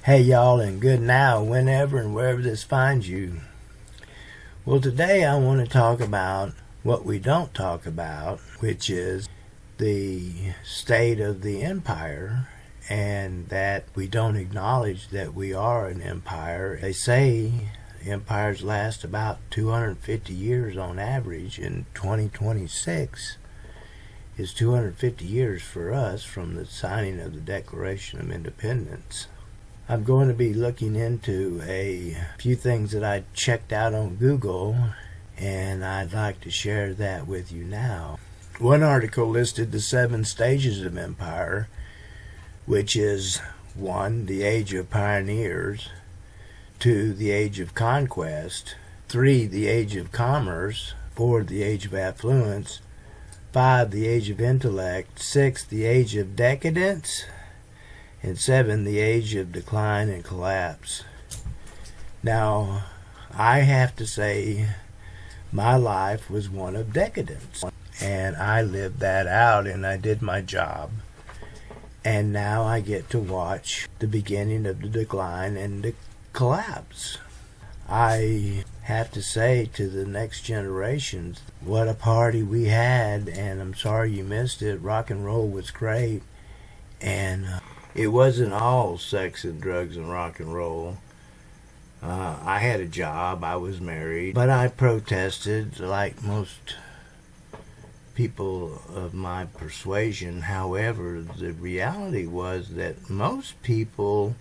Hey y'all, and good now, whenever and wherever this finds you. Well, today I want to talk about what we don't talk about, which is the state of the empire, and that we don't acknowledge that we are an empire. They say empires last about 250 years on average, and 2026 is 250 years for us from the signing of the Declaration of Independence. I'm going to be looking into a few things that I checked out on Google, and I'd like to share that with you now. One article listed the 7 stages of empire, which is 1, the age of pioneers, 2, the age of conquest, 3, the age of commerce, 4, the age of affluence, 5, the age of intellect, 6, the age of decadence, and 7, the age of decline and collapse. Now, I have to say, my life was one of decadence, and I lived that out, and I did my job. And now I get to watch the beginning of the decline and the collapse. I have to say to the next generations, what a party we had, and I'm sorry you missed it. Rock and roll was great, and it wasn't all sex and drugs and rock and roll. I had a job, I was married, but I protested like most people of my persuasion. However, the reality was that most people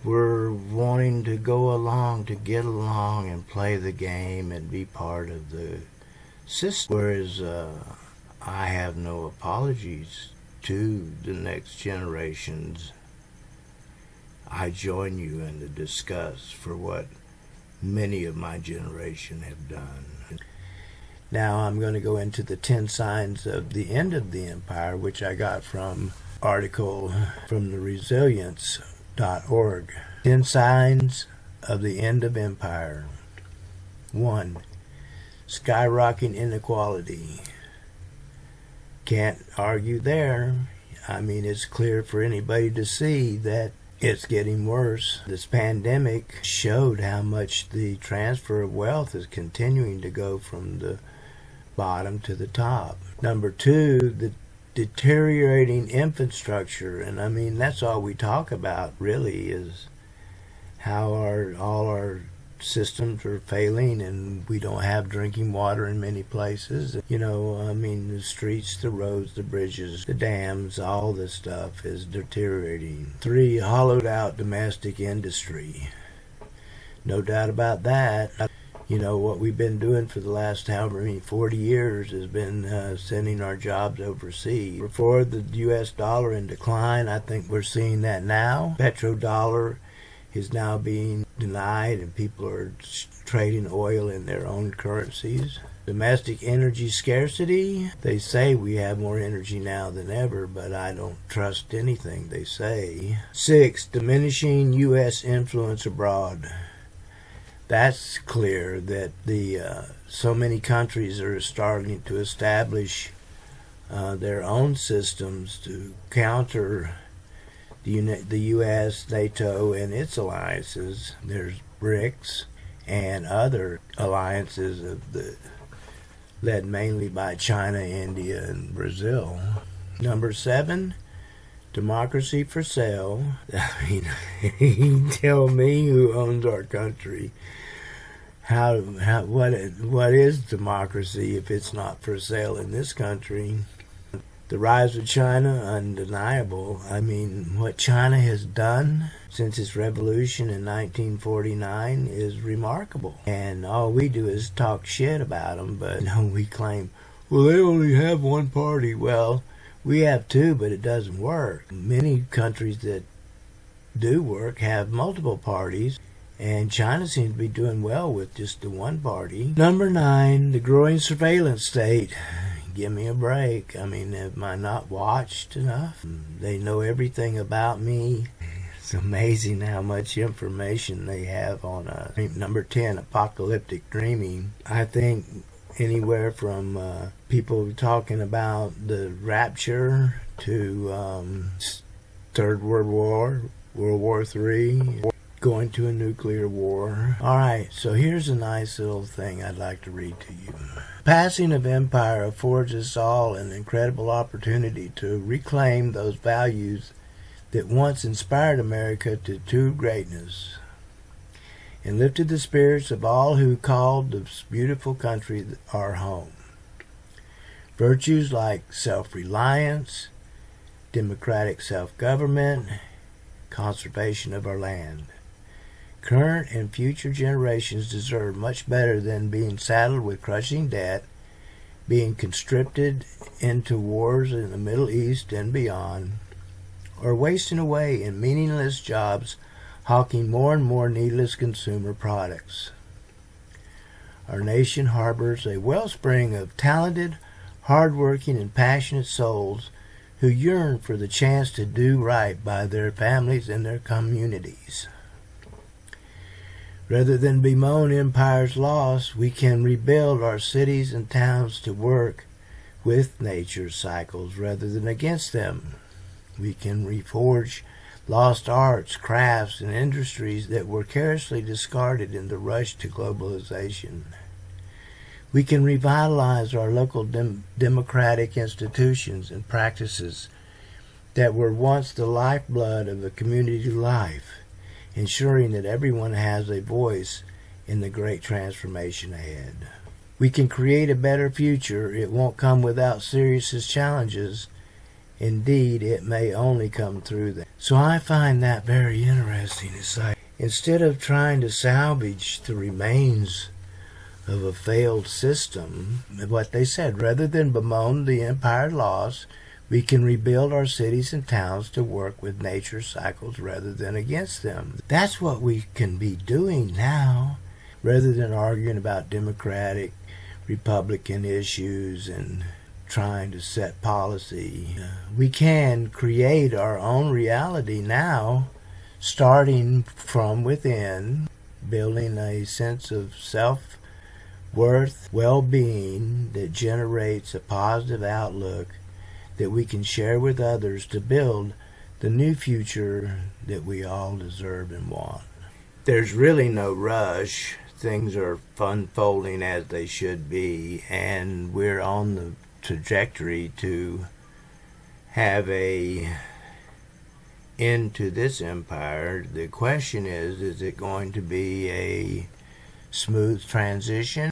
were wanting to go along, to get along and play the game and be part of the system. Whereas I have no apologies to the next generations. I join you in the disgust for what many of my generation have done. Now I'm going to go into the 10 signs of the end of the empire, which I got from an article from the resilience.org. 10 signs of the end of empire. 1. Skyrocketing inequality. Can't argue there. I mean, it's clear for anybody to see that it's getting worse. This pandemic showed how much the transfer of wealth is continuing to go from the bottom to the top. Number 2, the deteriorating infrastructure. And I mean, that's all we talk about really, is how all our systems are failing, and we don't have drinking water in many places. You know, I mean, the streets, the roads, the bridges, the dams, all this stuff is deteriorating. 3, hollowed out domestic industry. No doubt about that. You know, what we've been doing for the last however many 40 years has been sending our jobs overseas. For the U.S. dollar in decline, I think we're seeing that now. Petrodollar is now being denied, and people are trading oil in their own currencies. Domestic energy scarcity. They say we have more energy now than ever, but I don't trust anything they say. 6, diminishing U.S. influence abroad. That's clear that so many countries are starting to establish their own systems to counter the U.S., NATO, and its alliances. There's BRICS and other alliances led mainly by China, India, and Brazil. Number 7, democracy for sale. I mean, tell me who owns our country. What is democracy if it's not for sale in this country? The rise of China, undeniable. I mean, what China has done since its revolution in 1949 is remarkable. And all we do is talk shit about them, but we claim, well, they only have one party. Well, we have 2, but it doesn't work. Many countries that do work have multiple parties, and China seems to be doing well with just the one party. Number 9, the growing surveillance state. Give me a break. I mean, am I not watched enough? They know everything about me. It's amazing how much information they have on us. Number 10, apocalyptic dreaming. I think anywhere from people talking about the rapture to Third World War, World War III, going to a nuclear war. Alright, so here's a nice little thing I'd like to read to you. Passing of empire affords us all an incredible opportunity to reclaim those values that once inspired America to true greatness and lifted the spirits of all who called this beautiful country our home. Virtues like self-reliance, democratic self-government, conservation of our land. Current and future generations deserve much better than being saddled with crushing debt, being conscripted into wars in the Middle East and beyond, or wasting away in meaningless jobs hawking more and more needless consumer products. Our nation harbors a wellspring of talented, hard-working, and passionate souls who yearn for the chance to do right by their families and their communities. Rather than bemoan empire's loss, we can rebuild our cities and towns to work with nature's cycles rather than against them. We can reforge lost arts, crafts, and industries that were carelessly discarded in the rush to globalization. We can revitalize our local democratic institutions and practices that were once the lifeblood of a community life, ensuring that everyone has a voice in the great transformation ahead. We can create a better future. It won't come without serious challenges. Indeed, it may only come through them. So I find that very interesting. It's like, instead of trying to salvage the remains of a failed system, what they said, rather than bemoan the empire loss, we can rebuild our cities and towns to work with nature's cycles rather than against them. That's what we can be doing now, rather than arguing about Democratic, Republican issues and trying to set policy. We can create our own reality now, starting from within, building a sense of self-worth, well-being that generates a positive outlook that we can share with others to build the new future that we all deserve and want. There's really no rush. Things are unfolding as they should be, and we're on the trajectory to have a end to this empire. The question is it going to be a smooth transition?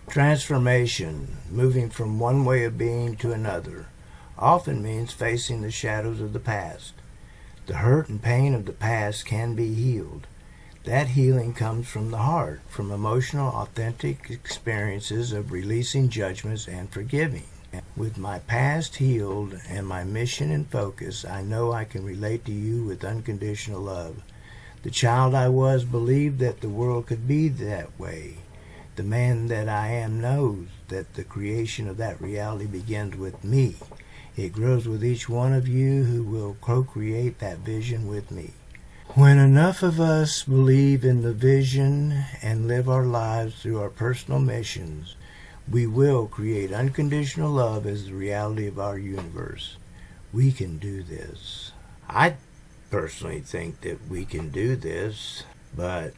Transformation, moving from one way of being to another, often means facing the shadows of the past. The hurt and pain of the past can be healed. That healing comes from the heart, from emotional, authentic experiences of releasing judgments and forgiving. With my past healed and my mission in focus, I know I can relate to you with unconditional love. The child I was believed that the world could be that way. The man that I am knows that the creation of that reality begins with me. It grows with each one of you who will co-create that vision with me. When enough of us believe in the vision and live our lives through our personal missions, we will create unconditional love as the reality of our universe. We can do this. I personally think that we can do this, but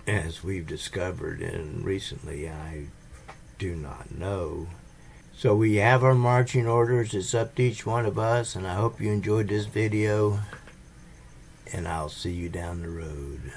as we've discovered and recently, I do not know. So we have our marching orders. It's up to each one of us, and I hope you enjoyed this video, and I'll see you down the road.